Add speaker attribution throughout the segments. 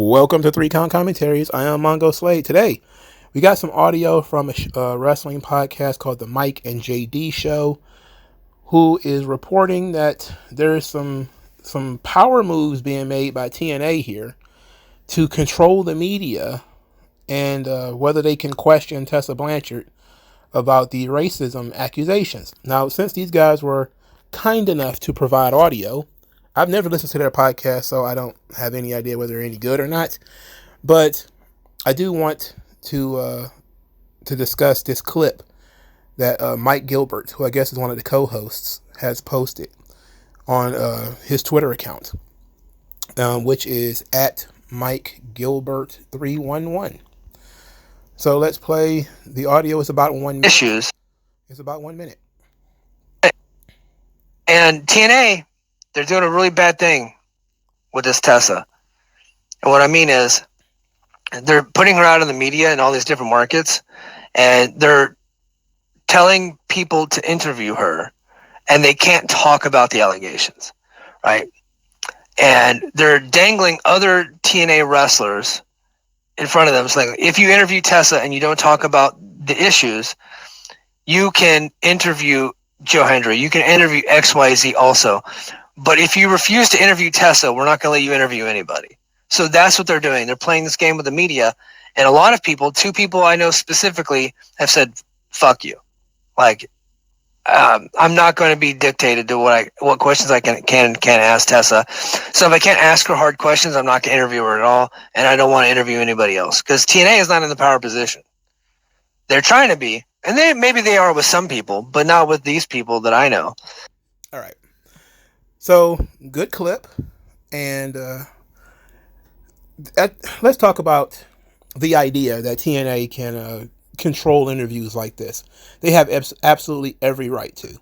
Speaker 1: Welcome to 3 Count Commentaries. I am MagMongoSlade. Today, we got some audio from a wrestling podcast called the Mike and JD Show, who is reporting that there's some power moves being made by TNA here to control the media and whether they can question Tessa Blanchard about the racism accusations. Now, since these guys were kind enough to provide audio, I've never listened to their podcast, so I don't have any idea whether they're any good or not. But I do want to discuss this clip that Mike Gilbert, who I guess is one of the co-hosts, has posted on his Twitter account, which is at Mike Gilbert 311. So let's play. The audio is about 1 minute.
Speaker 2: Issues.
Speaker 1: It's about 1 minute.
Speaker 2: And TNA, they're doing a really bad thing with this Tessa. And what I mean is, they're putting her out in the media in all these different markets, and they're telling people to interview her, and they can't talk about the allegations, right? And they're dangling other TNA wrestlers in front of them, saying, if you interview Tessa and you don't talk about the issues, you can interview Joe Hendry, you can interview XYZ also. But if you refuse to interview Tessa, we're not going to let you interview anybody. So that's what they're doing. They're playing this game with the media. And a lot of people, 2 people I know specifically, have said, fuck you. Like, I'm not going to be dictated to what questions I can and can't ask Tessa. So if I can't ask her hard questions, I'm not going to interview her at all. And I don't want to interview anybody else. Because TNA is not in the power position. They're trying to be. And maybe they are with some people, but not with these people that I know.
Speaker 1: All right. So, good clip. And let's talk about the idea that TNA can control interviews like this. They have absolutely every right to.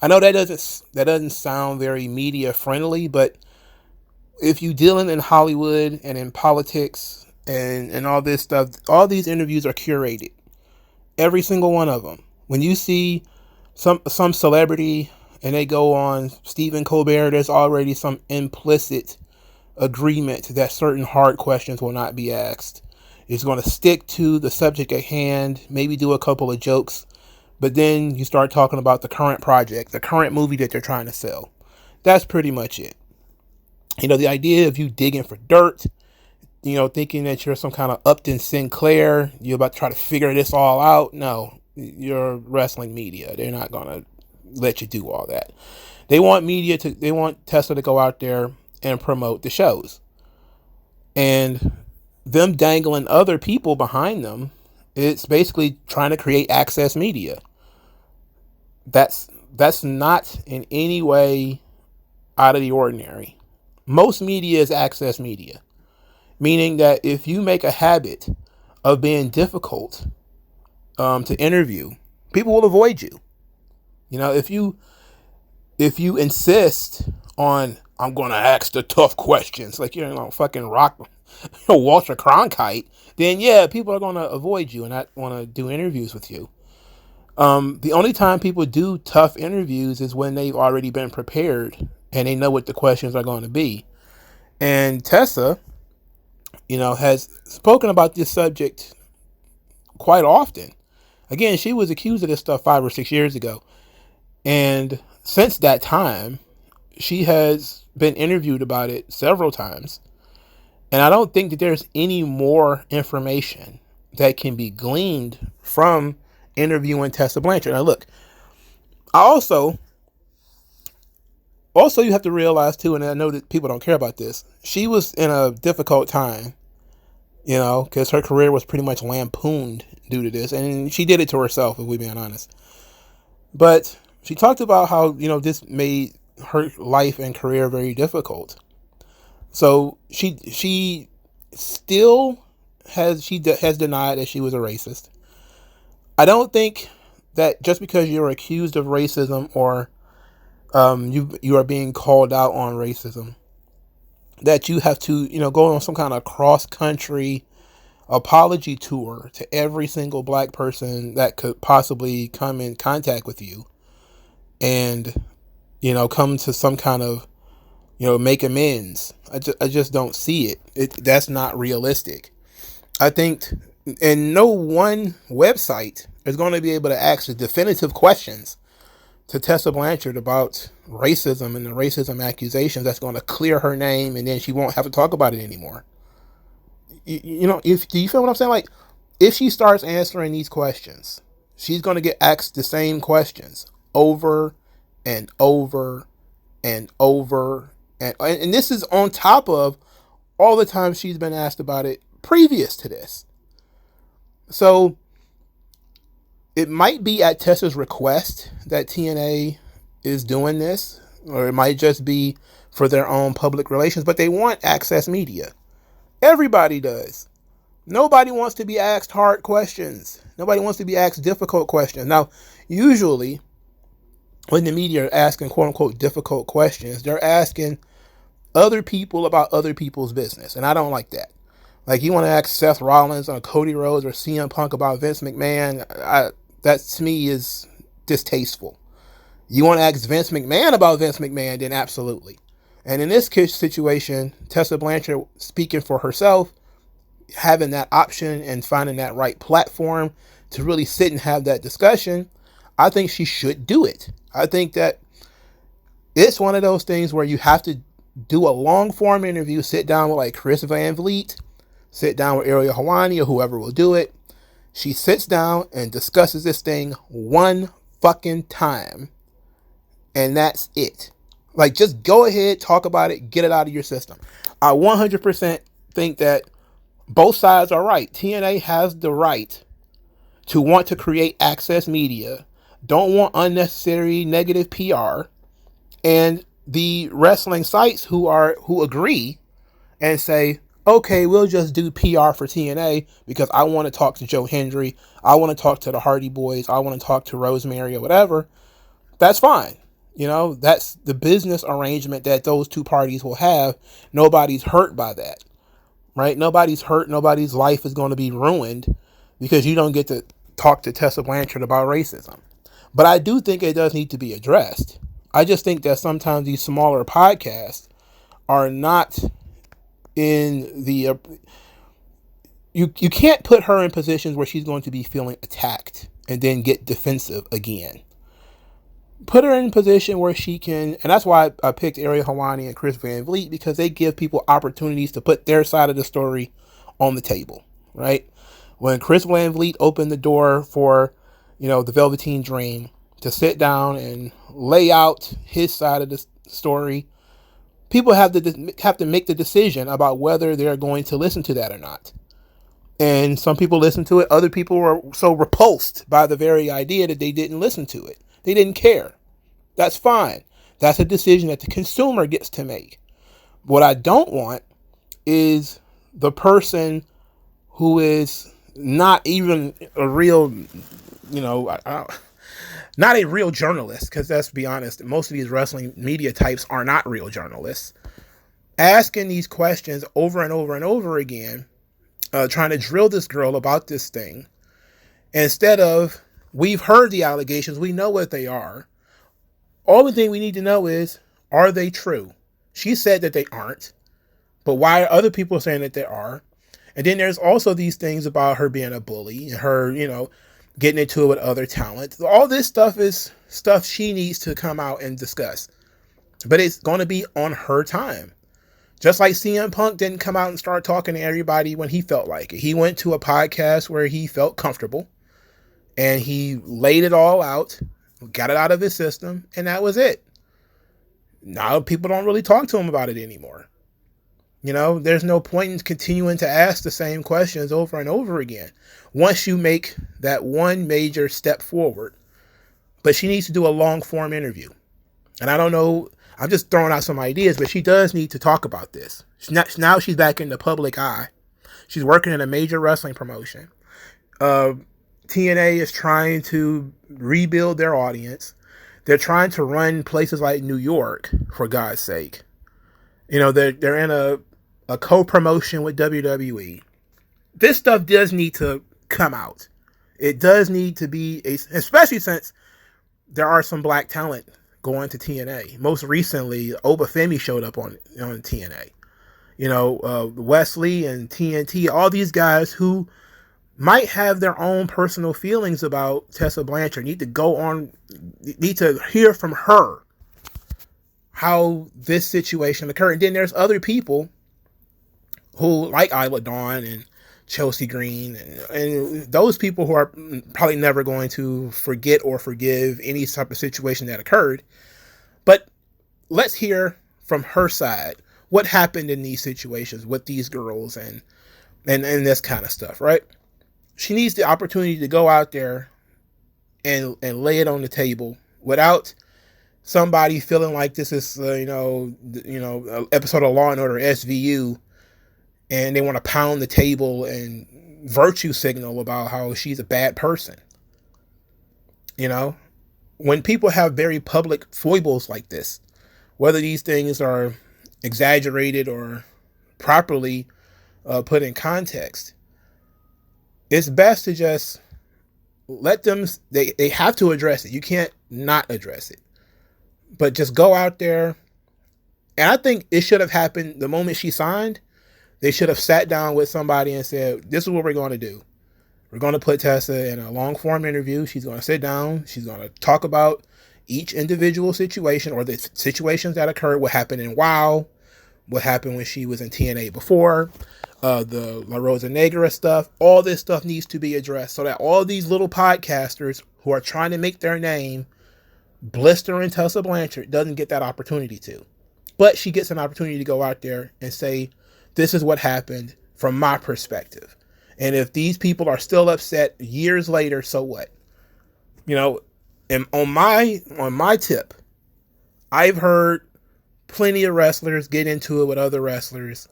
Speaker 1: I know that doesn't sound very media friendly, but if you dealing in Hollywood and in politics and all this stuff, all these interviews are curated. Every single one of them. When you see some celebrity and they go on Stephen Colbert, there's already some implicit agreement that certain hard questions will not be asked. It's going to stick to the subject at hand, maybe do a couple of jokes, but then you start talking about the current project, the current movie that they're trying to sell. That's pretty much it. You know, the idea of you digging for dirt, you know, thinking that you're some kind of Upton Sinclair, you're about to try to figure this all out. No, you're wrestling media. They're not going to let you do all that. They want Tessa to go out there and promote the shows. And them dangling other people behind them, it's basically trying to create access media. That's not in any way out of the ordinary. Most media is access media. Meaning that if you make a habit of being difficult to interview, people will avoid you. You know, if you insist on, I'm going to ask the tough questions, like you're fucking Walter Cronkite, then yeah, people are going to avoid you and not want to do interviews with you. The only time people do tough interviews is when they've already been prepared and they know what the questions are going to be. And Tessa, you know, has spoken about this subject quite often. Again, she was accused of this stuff 5 or 6 years ago. And since that time, she has been interviewed about it several times. And I don't think that there's any more information that can be gleaned from interviewing Tessa Blanchard. Now, look, also you have to realize too, and I know that people don't care about this, she was in a difficult time, you know, because her career was pretty much lampooned due to this, and she did it to herself, if we're being honest. But she talked about how, you know, this made her life and career very difficult. So she still has denied that she was a racist. I don't think that just because you're accused of racism or you are being called out on racism, that you have to, you know, go on some kind of cross-country apology tour to every single black person that could possibly come in contact with you and, you know, come to some kind of make amends. I just don't see it. That's not realistic. I think, and no one website is going to be able to ask the definitive questions to Tessa Blanchard about racism and the racism accusations that's going to clear her name, and then she won't have to talk about it anymore. Do you feel what I'm saying? Like, if she starts answering these questions, she's going to get asked the same questions over and over and over. And this is on top of all the times she's been asked about it previous to this. So it might be at Tessa's request that TNA is doing this, or it might just be for their own public relations, but they want access media. Everybody does. Nobody wants to be asked hard questions. Nobody wants to be asked difficult questions. Now, usually, when the media are asking quote-unquote difficult questions, they're asking other people about other people's business, and I don't like that. Like, you want to ask Seth Rollins or Cody Rhodes or CM Punk about Vince McMahon, that to me is distasteful. You want to ask Vince McMahon about Vince McMahon, then absolutely. And in this situation, Tessa Blanchard, speaking for herself, having that option and finding that right platform to really sit and have that discussion, I think she should do it. I think that it's one of those things where you have to do a long form interview, sit down with like Chris Van Vliet, sit down with Ariel Helwani or whoever will do it. She sits down and discusses this thing one fucking time, and that's it. Like, just go ahead, talk about it, get it out of your system. I 100% think that both sides are right. TNA has the right to want to create access media, don't want unnecessary negative PR, and the wrestling sites who agree and say, okay, we'll just do PR for TNA because I want to talk to Joe Hendry, I want to talk to the Hardy Boys, I want to talk to Rosemary or whatever. That's fine. That's the business arrangement that those two parties will have. Nobody's hurt by that, right? Nobody's hurt. Nobody's life is going to be ruined because you don't get to talk to Tessa Blanchard about racism. But I do think it does need to be addressed. I just think that sometimes these smaller podcasts are not in the... You can't put her in positions where she's going to be feeling attacked and then get defensive again. Put her in a position where she can, and that's why I picked Ariel Helwani and Chris Van Vliet, because they give people opportunities to put their side of the story on the table, right? When Chris Van Vliet opened the door for, the Velveteen Dream to sit down and lay out his side of the story, people have to make the decision about whether they're going to listen to that or not. And some people listen to it. Other people were so repulsed by the very idea that they didn't listen to it. They didn't care. That's fine. That's a decision that the consumer gets to make. What I don't want is the person who is not even a real, not a real journalist, because let's be honest, most of these wrestling media types are not real journalists, asking these questions over and over and over again, trying to drill this girl about this thing, instead of, we've heard the allegations, we know what they are. Only thing we need to know is, are they true? She said that they aren't, but why are other people saying that they are? And then there's also these things about her being a bully and her, getting into it with other talent. All this stuff is stuff she needs to come out and discuss. But it's going to be on her time. Just like CM Punk didn't come out and start talking to everybody when he felt like it. He went to a podcast where he felt comfortable and he laid it all out, got it out of his system, and that was it. Now people don't really talk to him about it anymore. There's no point in continuing to ask the same questions over and over again once you make that one major step forward. But she needs to do a long form interview. And I don't know, I'm just throwing out some ideas, but she does need to talk about this. Now she's back in the public eye. She's working in a major wrestling promotion. TNA is trying to rebuild their audience. They're trying to run places like New York, for God's sake. They're in a co-promotion with WWE. This stuff does need to come out. It does need to be, especially since there are some black talent going to TNA. Most recently, Obafemi showed up on TNA. Wesley and TNT, all these guys who might have their own personal feelings about Tessa Blanchard need to hear from her how this situation occurred. And then there's other people who, like Isla Dawn and Chelsea Green, and those people who are probably never going to forget or forgive any type of situation that occurred. But let's hear from her side what happened in these situations with these girls and this kind of stuff, right? She needs the opportunity to go out there and lay it on the table without somebody feeling like this is an episode of Law and Order SVU, and they want to pound the table and virtue signal about how she's a bad person. When people have very public foibles like this, whether these things are exaggerated or properly put in context, it's best to just let them, they have to address it. You can't not address it. But just go out there. And I think it should have happened the moment she signed. They should have sat down with somebody and said, this is what we're going to do. We're going to put Tessa in a long form interview. She's going to sit down. She's going to talk about each individual situation or the situations that occurred, what happened in WoW, what happened when she was in TNA before, the La Rosa Negra stuff. All this stuff needs to be addressed so that all these little podcasters who are trying to make their name blistering Tessa Blanchard doesn't get that opportunity to. But she gets an opportunity to go out there and say, this is what happened from my perspective. And if these people are still upset years later, so what? And on my tip, I've heard plenty of wrestlers get into it with other wrestlers.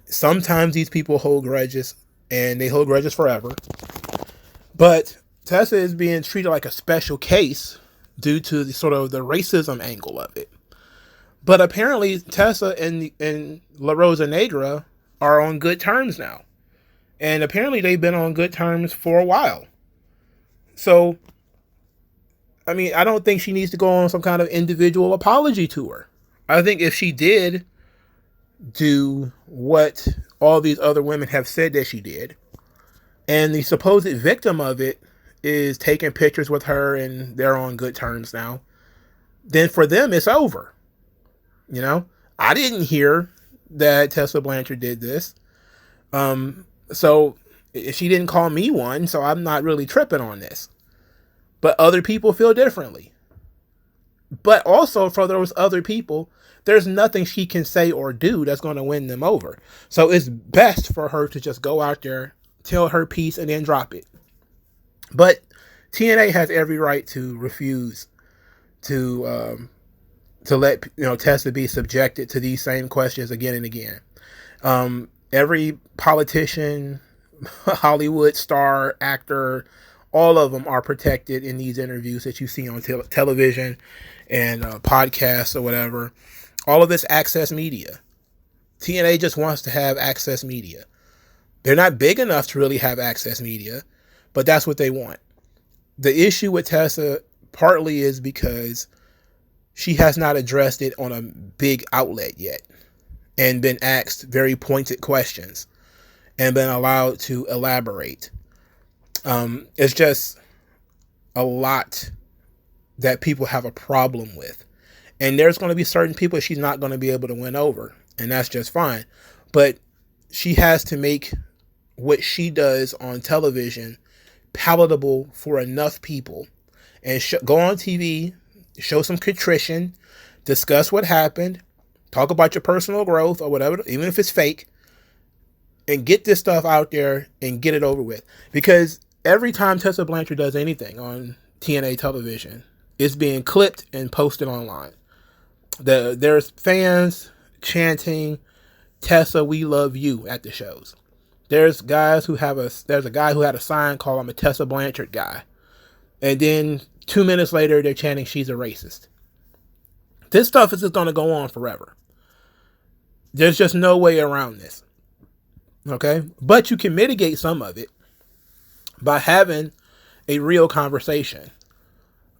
Speaker 1: Sometimes these people hold grudges, and they hold grudges forever. But Tessa is being treated like a special case due to the sort of the racism angle of it. But apparently Tessa and La Rosa Negra are on good terms now. And apparently they've been on good terms for a while. So, I mean, I don't think she needs to go on some kind of individual apology tour. I think if she did do what all these other women have said that she did, and the supposed victim of it is taking pictures with her and they're on good terms now, then for them it's over. I didn't hear that Tessa Blanchard did this. So she didn't call me one, so I'm not really tripping on this. But other people feel differently. But also for those other people, there's nothing she can say or do that's going to win them over. So it's best for her to just go out there, tell her piece, and then drop it. But TNA has every right to refuse to let Tessa be subjected to these same questions again and again. Every politician, Hollywood star, actor, all of them are protected in these interviews that you see on television and podcasts or whatever. All of this access media. TNA just wants to have access media. They're not big enough to really have access media, but that's what they want. The issue with Tessa partly is because she has not addressed it on a big outlet yet and been asked very pointed questions and been allowed to elaborate. It's just a lot that people have a problem with. And there's going to be certain people she's not going to be able to win over, and that's just fine. But she has to make what she does on television palatable for enough people and go on TV, show some contrition, discuss what happened, talk about your personal growth or whatever, even if it's fake, and get this stuff out there and get it over with. Because every time Tessa Blanchard does anything on TNA television, it's being clipped and posted online. There's fans chanting, "Tessa, we love you" at the shows. There's guys who there's a guy who had a sign called "I'm a Tessa Blanchard guy." And then 2 minutes later, they're chanting she's a racist. This stuff is just going to go on forever. There's just no way around this. Okay? But you can mitigate some of it by having a real conversation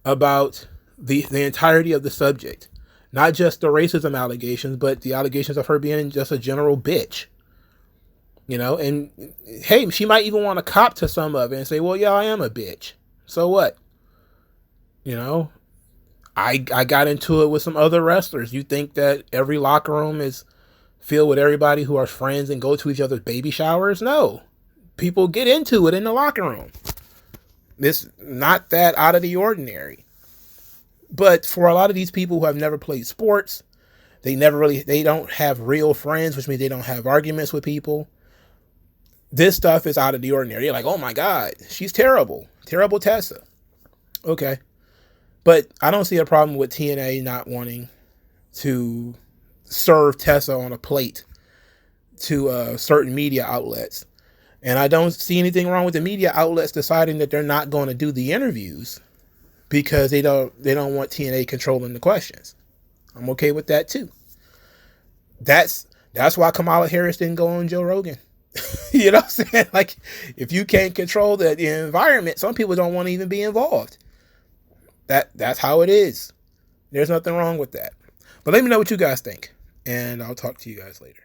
Speaker 1: about the entirety of the subject, not just the racism allegations, but the allegations of her being just a general bitch. And hey, she might even want to cop to some of it and say, well, yeah, I am a bitch. So what? I got into it with some other wrestlers. You think that every locker room is filled with everybody who are friends and go to each other's baby showers? No. People get into it in the locker room. It's not that out of the ordinary. But for a lot of these people who have never played sports, they don't have real friends, which means they don't have arguments with people. This stuff is out of the ordinary. You're like, oh my God, she's terrible. Terrible Tessa. Okay. But I don't see a problem with TNA not wanting to serve Tessa on a plate to certain media outlets. And I don't see anything wrong with the media outlets deciding that they're not going to do the interviews because they don't want TNA controlling the questions. I'm okay with that too. That's why Kamala Harris didn't go on Joe Rogan. You know what I'm saying? Like, if you can't control the environment, some people don't want to even be involved. That's how it is. There's nothing wrong with that. But let me know what you guys think, and I'll talk to you guys later.